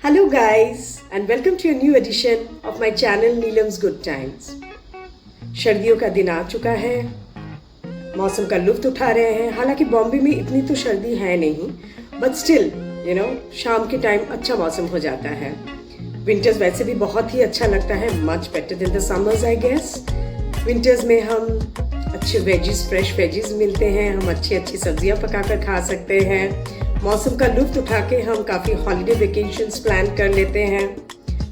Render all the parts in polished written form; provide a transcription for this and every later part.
Hello guys and welcome to a new edition of my channel Neelam's Good Times। सर्दियों का दिन आ चुका है, मौसम का लुत्फ उठा रहे हैं। हालांकि बॉम्बे में इतनी तो सर्दी है नहीं, बट स्टिल शाम के टाइम अच्छा मौसम हो जाता है। विंटर्स वैसे भी बहुत ही अच्छा लगता है, much better than the summers I guess. Winters में हम अच्छे वेजीज, फ्रेश वेजीज मिलते हैं, हम अच्छी अच्छी सब्जियां पकाकर खा सकते हैं। मौसम का लुत्फ उठा के हम काफ़ी हॉलीडे वेकेशंस प्लान कर लेते हैं।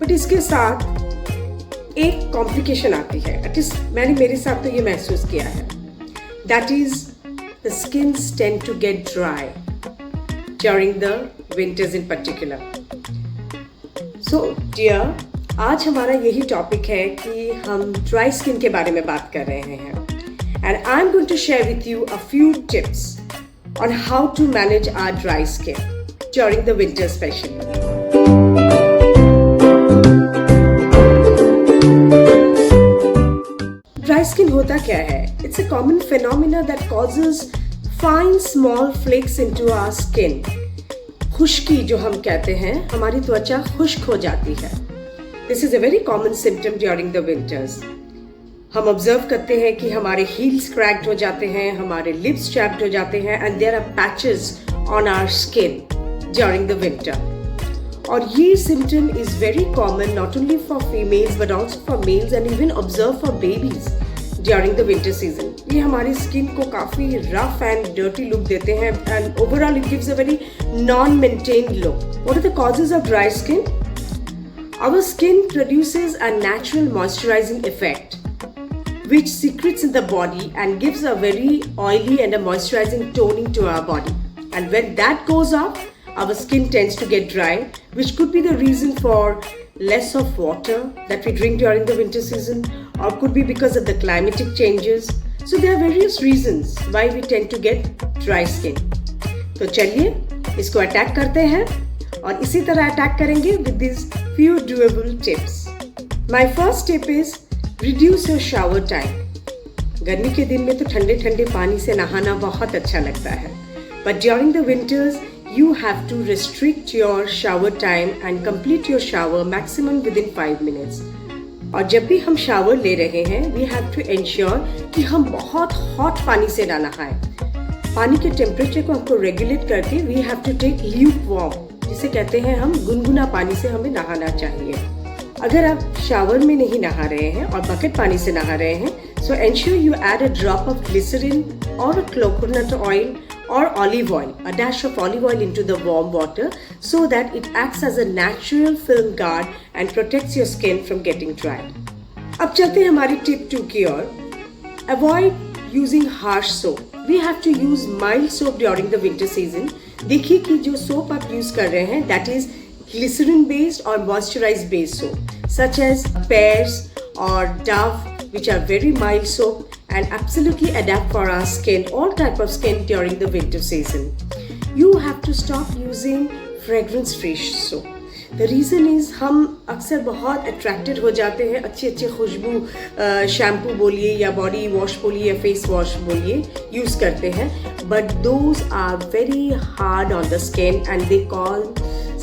बट इसके साथ एक कॉम्प्लिकेशन आती है, एटलीस्ट मैंने मेरे साथ तो ये महसूस किया है। That is the skins tend to get dry during the winters in particular. So dear, आज हमारा यही टॉपिक है कि हम ड्राई स्किन के बारे में बात कर रहे हैं। And I am going to share with you a few tips on how to manage our dry skin during the winter especially. Dry skin होता क्या है? It's a common phenomena that causes fine small flakes into our skin. खुश्की जो हम कहते हैं, हमारी त्वचा खुश्क हो जाती है। This is a very common symptom during the winters. हम ऑब्जर्व करते हैं कि हमारे हील्स क्रैक्ड हो जाते हैं, हमारे लिप्स चैप्ड हो जाते हैं and there are patches on our skin during the winter. और ये symptom is very common not only for females but also for males and even observe for babies during the winter season. ये हमारी skin को काफ़ी rough and dirty look देते हैं and overall it gives a very non maintained look. What are the causes of dry skin? Our skin produces a natural moisturising effect which secretes in the body and gives a very oily and a moisturizing toning to our body. And when that goes off, our skin tends to get dry, which could be the reason for less of water that we drink during the winter season, or could be because of the climatic changes. So there are various reasons why we tend to get dry skin. तो चलिए इसको attack करते हैं और इसी तरह attack करेंगे with these few doable tips. My first tip is reduce your shower time. गर्मी के दिन में तो ठंडे ठंडे पानी से नहाना बहुत अच्छा लगता है, but during the winters you have to restrict your shower time and complete your shower maximum within 5 minutes. और जब भी हम शावर ले रहे हैं वी हैव टू इंश्योर कि हम बहुत हॉट पानी से ना नहाएं। पानी के टेम्परेचर को हमको रेगुलेट करके we have to take lukewarm, जिसे कहते हैं हम गुनगुना पानी से हमें नहाना चाहिए। अगर आप शावर में नहीं नहा रहे हैं और बकेट पानी से नहा रहे हैं, so ensure you add a drop of glycerine और coconut oil or olive oil, a dash of olive oil into the warm water so that it acts as a natural film guard and protects your skin from getting dry. अब चलते हैं हमारी tip 2 की ओर। Avoid using harsh soap. We have to use mild soap during the winter season. देखिए कि जो soap आप use कर रहे हैं that is glycerin based or moisturized based soap such as Pears or Dove, which are very mild soap and absolutely adapt for our skin, all type of skin during the winter season. You have to stop using fragrance free soap. The reason is हम अक्सर बहुत attracted हो जाते हैं अच्छी अच्छी खुशबू shampoo बोलिए या बॉडी वॉश बोलिए या फेस वॉश बोलिए यूज़ करते हैं, but those are very hard on the skin and they call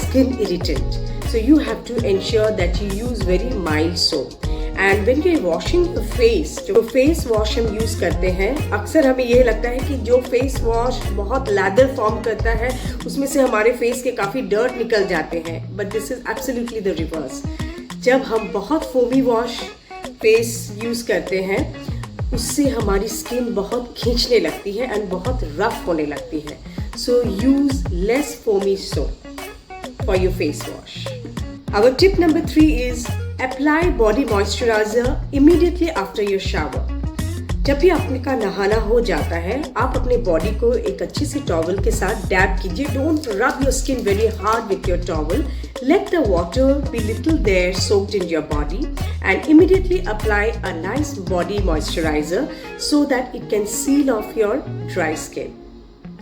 skin irritant. So you have to ensure that you use very mild soap. And when we're washing the face, जो face wash हम use करते हैं, अक्सर हमें ये लगता है कि जो फेस वॉश बहुत लैदर फॉर्म करता है उसमें से हमारे फेस के काफ़ी डर्ट निकल जाते हैं, but this is absolutely the reverse. जब हम बहुत फोमी वॉश फेस यूज़ करते हैं उससे हमारी स्किन बहुत खींचने लगती है एंड बहुत रफ होने लगती है। So use less foamy soap for your face wash. Our tip number 3 is apply body moisturizer immediately after your shower. जब भी आपका नहाना हो जाता है, आप अपने बॉडी को एक अच्छी सी टॉवल के साथ डैब कीजिए। Don't rub your skin very hard with your towel. Let the water be little there soaked in your body and immediately apply a nice body moisturizer so that it can seal off your dry skin.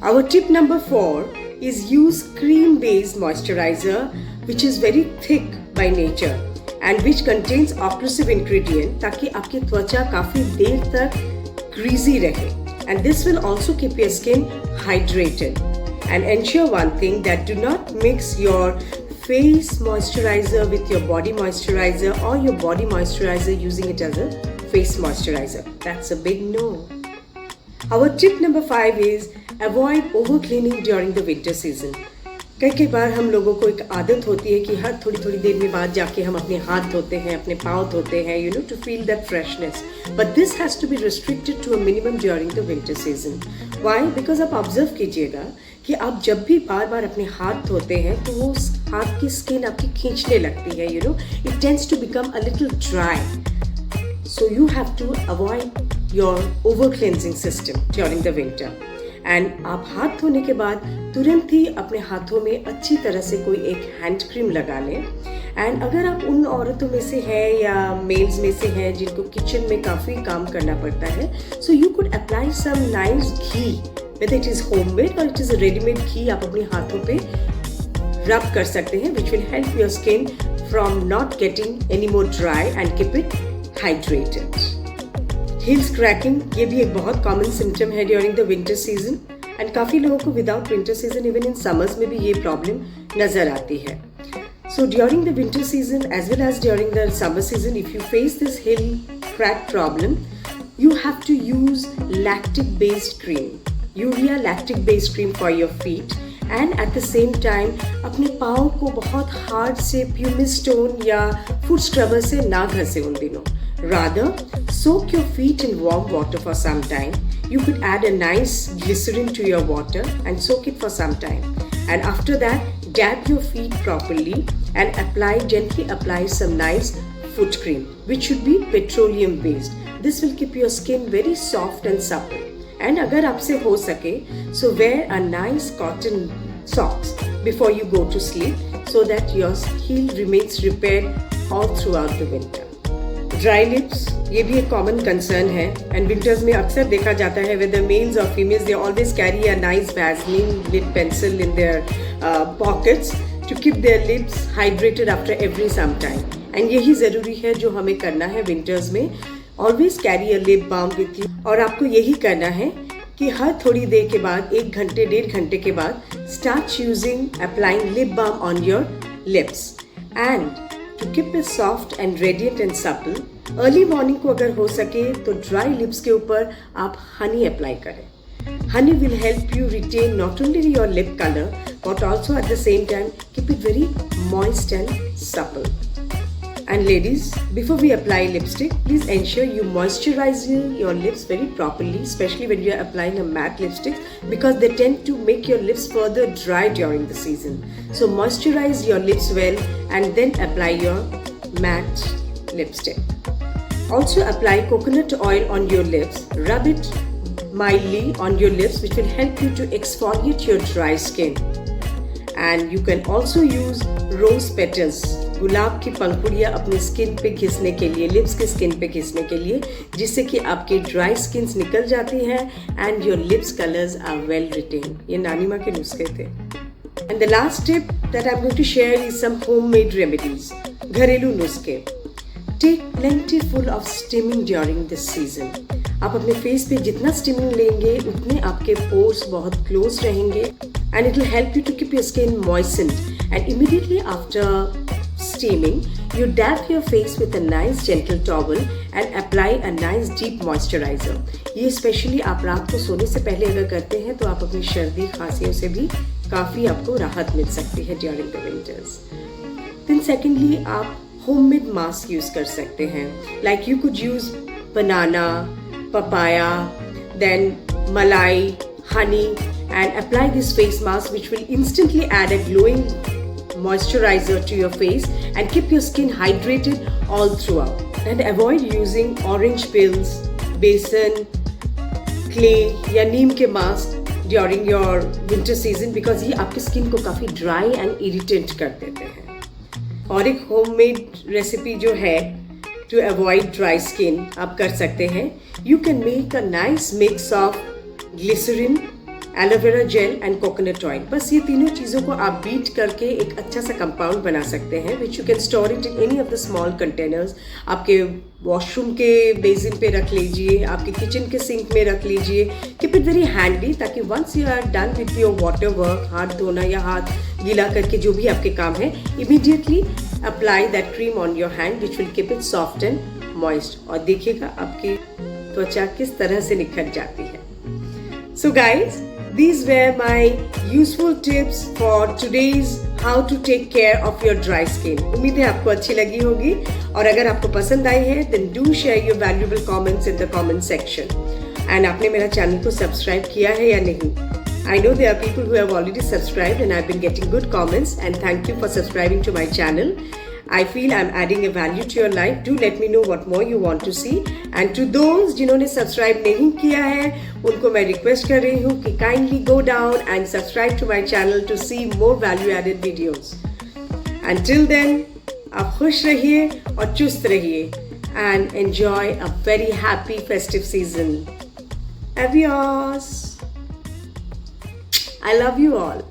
Our tip number 4 is use cream based moisturizer which is very thick by nature and which contains occlusive ingredient ताकि आपकी त्वचा काफी देर तक greasy रहे, and this will also keep your skin hydrated. And ensure one thing, that do not mix your face moisturizer with your body moisturizer or your body moisturizer using it as a face moisturizer. That's a big no. Our tip number 5 is avoid over cleaning during the winter season. कई बार हम लोगों को एक आदत होती है कि हर थोड़ी थोड़ी देर में बाद जाके हम अपने हाथ धोते हैं, अपने पाँव धोते हैं, you know, to feel that freshness. But this has to be restricted to a minimum during the winter season. Why? Because आप ऑब्जर्व कीजिएगा कि आप जब भी बार बार अपने हाथ धोते हैं तो वो हाथ की स्किन आपकी खींचने लगती है, you know, it tends to become a little dry. So you have to avoid your over cleansing system during the winter. And आप हाथ धोने के बाद तुरंत ही अपने हाथों में अच्छी तरह से कोई एक हैंड क्रीम लगा लें. एंड अगर आप उन औरतों में से हैं या मेल्स में से हैं जिनको किचन में काफ़ी काम करना पड़ता है, so you could apply some nice ghee, whether it is homemade और इट इज़ रेडीमेड घी, आप अपने हाथों पे रब कर सकते हैं, which will help your skin from not getting any more dry and keep it hydrated. Heels cracking, ये भी एक बहुत कॉमन सिम्टम है during the winter season and काफ़ी लोगों को without winter season even in summers में भी ये प्रॉब्लम नज़र आती है. So during the winter season as well as during the summer season, if you face this heel crack problem, you have to use lactic based cream, urea lactic based cream for your feet, and at the same time अपने पाँव को बहुत hard से pumice stone या foot scrubber से ना घसे उन दिनों. Rather, soak your feet in warm water for some time. You could add a nice glycerin to your water and soak it for some time. And after that, dab your feet properly and gently apply some nice foot cream, which should be petroleum based. This will keep your skin very soft and supple. And अगर आपसे हो सके, so wear a nice cotton socks before you go to sleep so that your heel remains repaired all throughout the winter. Dry lips, ये भी एक common concern है and winters में अक्सर देखा जाता है वेदर मेल्स और females, they always carry a nice Vaseline lip pencil in their pockets to keep their lips hydrated after every some time. And यही ज़रूरी है जो हमें करना है विंटर्स में. Always carry a lip balm with you, और आपको यही करना है कि हर थोड़ी देर के बाद, 1 घंटे 1.5 घंटे के बाद, start using applying lip balm on your lips. And to keep it soft and radiant and supple, early morning को अगर हो सके तो dry lips के ऊपर आप honey apply करें. Honey will help you retain not only your lip color but also at the same time keep it very moist and supple. And ladies, before we apply lipstick, please ensure you moisturize your lips very properly, especially when you are applying a matte lipstick, because they tend to make your lips further dry during the season. So moisturize your lips well and then apply your matte lipstick. Also apply coconut oil on your lips. Rub it mildly on your lips, which will help you to exfoliate your dry skin. And you can also use rose petals, गुलाब की पंखुड़ियाँ अपनी skin पे घिसने के लिए, lips की skin पे घिसने के लिए, जिससे कि आपकी ड्राई स्किन्स निकल जाती हैं and your lips colours are well retain. ये नानी माँ के नुस्खे थे. And the last tip that I am going to share is some homemade remedies, घरेलू नुस्खे. Take plentiful of steaming during this season. आप अपने फेस पे जितना स्टीमिंग लेंगे उतने आपके पोर्स बहुत क्लोज रहेंगे and it will help you to keep your skin moistened. And immediately after steaming, you dab your face with a nice gentle towel and apply a nice deep moisturizer. ये specially आप रात को सोने से पहले अगर करते हैं तो आप अपनी सर्दी खांसियों से भी काफ़ी आपको राहत मिल सकती है during the winters. Then secondly, आप homemade mask यूज़ कर सकते हैं. Like you could use banana, papaya, then malai, honey, and apply this face mask, which will instantly add a glowing moisturizer to your face and keep your skin hydrated all throughout. And avoid using orange peels, besan, clay या नीम के mask during your winter season because ये आपकी skin को काफ़ी dry and irritant कर देते हैं. और एक homemade recipe जो है to avoid dry skin आप कर सकते हैं. You can make a nice mix of glycerin, aloe vera gel and coconut oil. बस ये तीनों चीज़ों को आप बीट करके एक अच्छा सा कंपाउंड बना सकते हैं which you can store it in any of the small containers. आपके वॉशरूम के बेसिन पे रख लीजिए, आपके किचन के सिंक में रख लीजिए. कीप इट वेरी हैंडी ताकि once you are done with your water work, हाथ धोना या हाथ गीला करके जो भी आपके काम है, immediately apply that cream on your hand which will keep it soft and moist, और देखिएगा आपकी त्वचा किस तरह से निखर जाती है. So guys, these were my useful tips for today's how to take care of your dry skin. उम्मीद है आपको अच्छी लगी होगी, और अगर आपको पसंद आई है then do share your valuable comments in the comment section. And आपने मेरा चैनल को सब्सक्राइब किया है या नहीं? I know there are people who have already subscribed and I've been getting good comments, and thank you for subscribing to my channel. I feel I'm adding a value to your life. Do let me know what more you want to see. And to those जिन्होंने subscribe नहीं किया है, उनको मैं request कर रही हूँ कि kindly go down and subscribe to my channel to see more value added videos. Until then, आप खुश रहिए और चुस्त रहिए and enjoy a very happy festive season. Adios. I love you all.